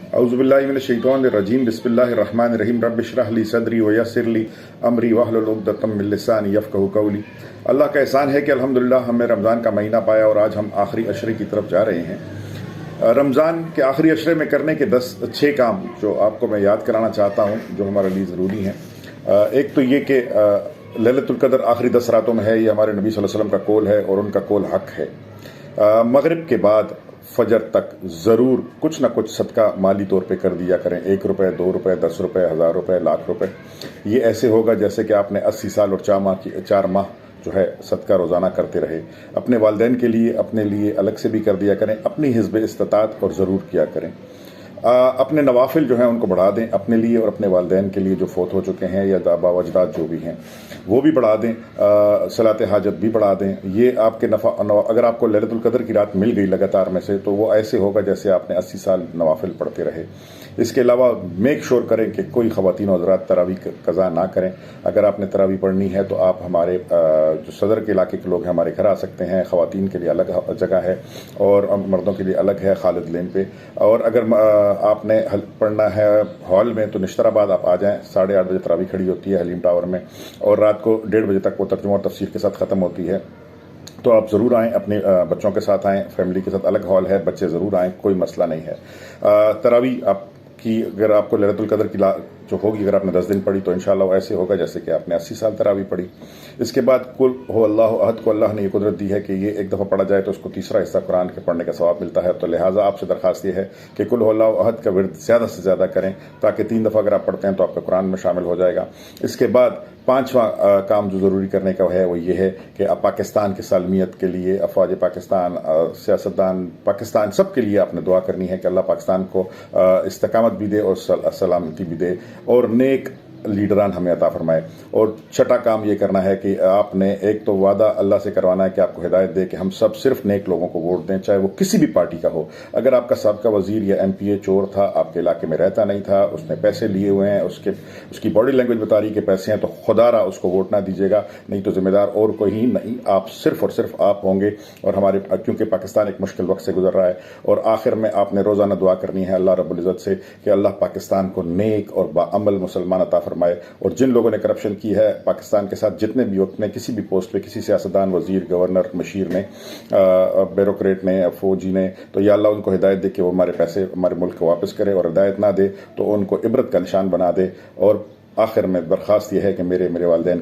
औज़ुबिल्लाहिमिनश्शैतानिर्रजीम बिस्मिल्लाहिर्रहमानिर्रहीम रब्बि इश्रह ली सदरी वयस्सिर ली अमरी वहलुल उक़दतम मिन लिसानी यफ़क़हू क़ौली। अल्लाह का एहसान है कि अल्हम्दुलिल्लाह हमने रमज़ान का महीना पाया और आज हम आखिरी अशरे की तरफ जा रहे हैं। रमज़ान के आखिरी अशरे में करने के 6 काम जो आपको मैं याद कराना चाहता हूँ, जो हमारे लिए ज़रूरी हैं। एक तो ये कि लैलतुल क़द्र आखिरी 10 रातों में है, ये हमारे नबी सल्लल्लाहु अलैहि वसल्लम का कौल है और उनका कौल हक़ है। मगरिब के बाद फजर तक ज़रूर कुछ ना कुछ सदका माली तौर पे कर दिया करें। 1 रुपये, 2 रुपये, 10 रुपये, 1000 रुपये, लाख रुपये। ये ऐसे होगा जैसे कि आपने 80 साल और 4 माह जो है सदका रोज़ाना करते रहे। अपने वालिदैन के लिए, अपने लिए अलग से भी कर दिया करें, अपनी हिस्ब इस्तिताअत और ज़रूर किया करें। अपने नवाफिल जो हैं उनको बढ़ा दें, अपने लिए और अपने वालिदैन के लिए जो फोत हो चुके हैं या आबा व अजदाद जो भी हैं वो भी बढ़ा दें। सलात हाजत भी बढ़ा दें। ये आपके अगर आपको लैलतुल क़द्र की रात मिल गई लगातार में से, तो वो ऐसे होगा जैसे आपने 80 साल नवाफिल पढ़ते रहे। इसके अलावा मेक श्योर करें कि कोई ख़वातीन और हज़रात तरावी कज़ा ना करें। अगर आपने तरावी पढ़नी है तो आप हमारे जो सदर के इलाके के लोग हैं हमारे घर आ सकते हैं। ख़वातीन के लिए अलग जगह है और मर्दों के लिए अलग है खालिद लेन पे। और अगर आपने पढ़ना है हॉल में तो निश्तराबाद आप आ जाएं। 8:30 बजे तरावी खड़ी होती है हलीम टावर में और रात को 1:30 बजे तक वो तर्जुमा और तफसीर के साथ ख़त्म होती है। तो आप ज़रूर आएँ, अपने बच्चों के साथ आएँ, फैमिली के साथ अलग हॉल है, बच्चे ज़रूर आएँ, कोई मसला नहीं है। तरावी आपकी अगर आपको लैलतुल क़द्र की जो होगी, अगर आपने 10 दिन पढ़ी तो इंशाअल्लाह ऐसे होगा जैसे कि आपने 80 साल तरावी पढ़ी। इसके बाद कुल हो अल्लाहु अहद को अल्लाह ने ये कुदरत दी है कि ये एक दफ़ा पढ़ा जाए तो उसको तीसरा हिस्सा कुरान के पढ़ने का सवाब मिलता है। तो लिहाजा आपसे दरख्वास्त ये है कि कुल हो अल्लाहु अहद का विर्द ज़्यादा से ज़्यादा करें, ताकि 3 दफ़ा अगर आप पढ़ते हैं तो आपका कुरान में शामिल हो जाएगा। इसके बाद 5वां काम जो ज़रूरी करने का है वो ये है कि आप पाकिस्तान की सालमियत के लिए, अफवाज पाकिस्तान, सियासतदान पाकिस्तान, सब के लिए आपने दुआ करनी है कि अल्लाह पाकिस्तान को इस्तकामत भी दे और सलामती भी दे और नेक लीडरान हमें अता फरमाए। और 6ठा काम ये करना है कि आपने एक तो वादा अल्लाह से करवाना है कि आपको हिदायत दे कि हम सब सिर्फ नेक लोगों को वोट दें, चाहे वो किसी भी पार्टी का हो। अगर आपका साबका वजीर या MPA चोर था, आपके इलाके में रहता नहीं था, उसने पैसे लिए हुए हैं, उसकी बॉडी लैंग्वेज बता रही कि पैसे हैं, तो खुदारा उसको वोट ना दीजिएगा, नहीं तो जिम्मेदार और कोई ही नहीं, आप सिर्फ और सिर्फ आप होंगे। और हमारे क्योंकि पाकिस्तान एक मुश्किल वक्त से गुजर रहा है। और आखिर में आपने रोज़ाना दुआ करनी है अल्लाह रब्बुल इज़्ज़त से कि अल्लाह पाकिस्तान को नेक और बाअमल मुसलमान अता फरमाए। और जिन लोगों ने करप्शन की है पाकिस्तान के साथ, जितने भी वक्त में किसी भी पोस्ट पे, किसी सियासतदान, वजीर, गवर्नर, मशीर ने, ब्यूरोक्रेट ने, फौजी ने, तो या अल्लाह उनको हिदायत दे कि वो हमारे पैसे हमारे मुल्क को वापस करे, और हिदायत ना दे तो उनको इबरत का निशान बना दे। और आखिर में दरख्वास्त यह है कि मेरे वालिदैन